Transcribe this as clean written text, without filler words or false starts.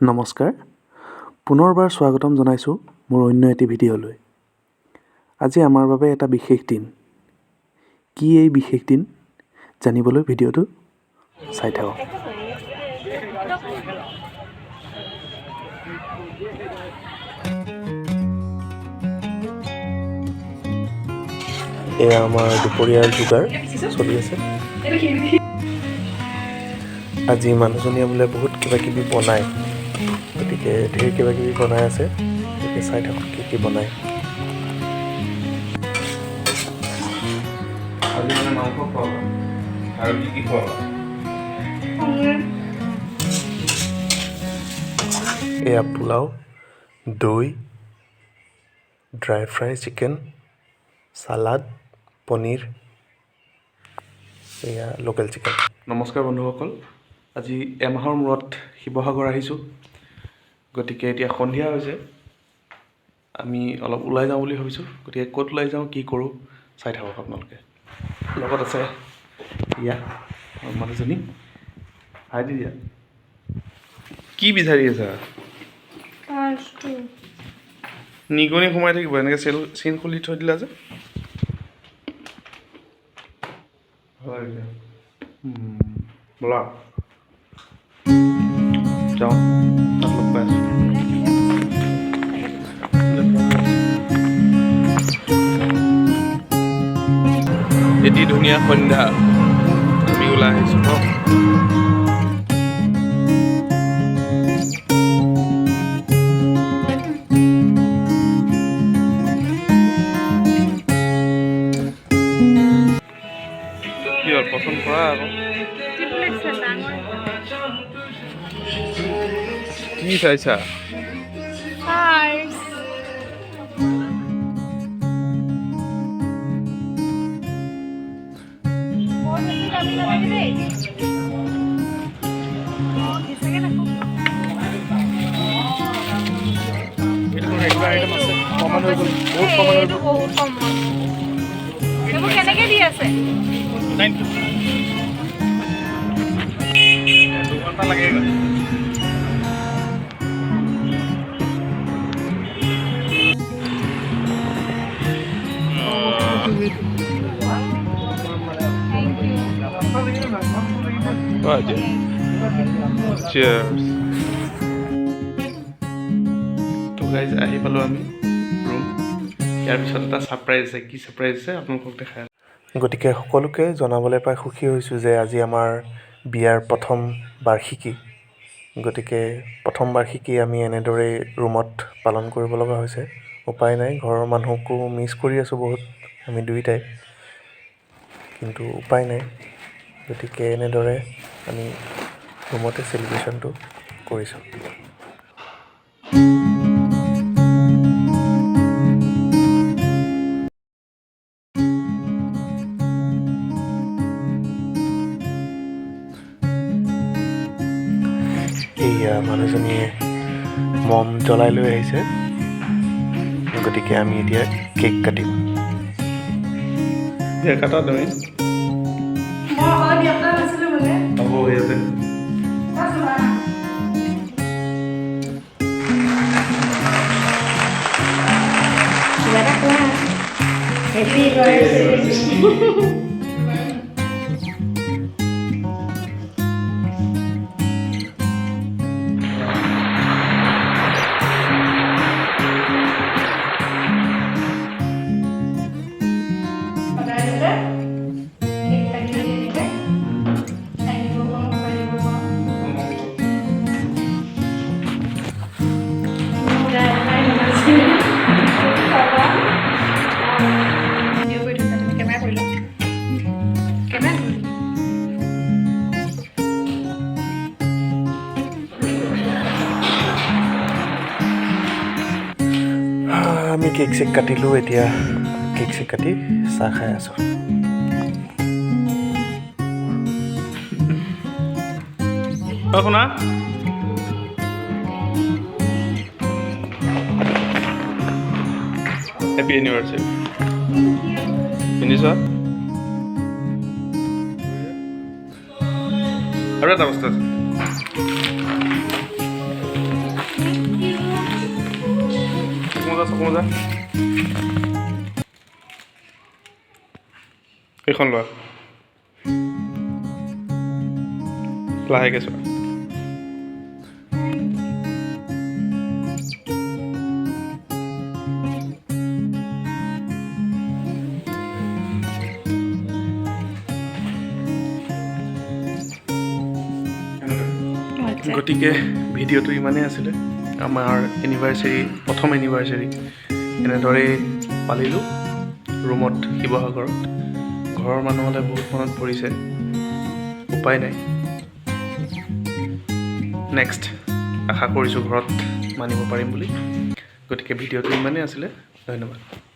নমস্কাৰ, পুনৰবাৰ স্বাগতম জনাইছোঁ মোৰ অন্য এটি ভিডিঅ'লৈ। আজি আমাৰ বাবে এটা বিশেষ দিন। কি এই বিশেষ দিন জানিবলৈ ভিডিঅ'টো চাই থাকক। এয়া আমাৰ দুপৰীয়াৰ যোগাৰ চলি আছে। আজি মানুহজনীয়ে বোলে বহুত কিবাকিবি বনায়, গতিকে ঢেৰ কিবাকিবি বনাই আছে, গতিকে চাই থাকক কি কি বনায়। আজি মানে মাংস খোৱাবা আৰু কি কি খোৱাবা? এয়া পোলাও, দৈ, dry fry chicken, salad, paneer, এয়া লোকেল চিকেন। নমস্কাৰ বন্ধুসকল, আজি এমাহৰ মূৰত শিৱসাগৰ আহিছোঁ। গতিকে এতিয়া সন্ধিয়া হৈছে, আমি অলপ ওলাই যাওঁ বুলি ভাবিছোঁ। গতিকে ক'ত ওলাই যাওঁ, কি কৰোঁ চাই থাকক আপোনালোকে। লগত আছে ইয়া মানুহজনী। হাই দিয়া, কি বিচাৰি আছা? নিগনি সোমাই থাকিব, এনেকৈ চেইন খুলি থৈ দিলা যে। ব'লা যাওঁ, তাত লগ পাই আছোঁ। এটি ধুনীয়া সন্ধ্যা, আমি ওলাই আহিছোঁ ন। কি হ'ল, পচন্দ কৰা আকৌ? কি চাইছা? কেনেকে দি আছে? 2 ঘণ্টা লাগে। Cheers. তো গাইজ আহি পালোঁ আমি ৰুম। ইয়াৰ পিছত এটা ছাৰপ্ৰাইজ আছে। কি ছাৰপ্ৰাইজ আছে আপোনালোকক দেখাই। গতিকে সকলোকে জনাবলৈ পাই সুখী হৈছোঁ যে আজি আমাৰ বিয়াৰ প্ৰথম বাৰ্ষিকী। গতিকে প্ৰথম বাৰ্ষিকী আমি এনেদৰেই ৰুমত পালন কৰিব লগা হৈছে। উপায় নাই, ঘৰৰ মানুহকো মিছ কৰি আছোঁ বহুত আমি দুয়োটাই, কিন্তু উপায় নাই। গতিকে এনেদৰে আমি ৰুমতে চেলিব্ৰেশ্যনটো কৰিছোঁ। এইয়া মানুহজনীয়ে মম জ্বলাই লৈ আহিছে। গতিকে আমি এতিয়া কেক কাটিম। কাটা তুমি হ'ব ইয়াতে। Happy birthday. আমি কেক চেক কাটিলোঁ, এতিয়া কেক চেক কাটি চাহ খাই আছোঁ। শুনা, হেপী এনিভাৰ্চাৰী। শুনিছ? আৰু এটা বস্তু আছে। চকু মজা এইখন লোৱা লাহেকৈ চোৱা গতিকে ভিডিঅ'টো ইমানেই আছিলে আমাৰ এনিভাৰ্চেৰী প্ৰথম এনিভাৰ্চেৰী এনেদৰেই পালিলোঁ ৰুমত শিৱসাগৰত ঘৰৰ মানুহলৈ বহুত মনত পৰিছে উপায় নাই নেক্সট আশা কৰিছোঁ ঘৰত মানিব পাৰিম বুলি গতিকে ভিডিঅ'টো ইমানেই আছিলে ধন্যবাদ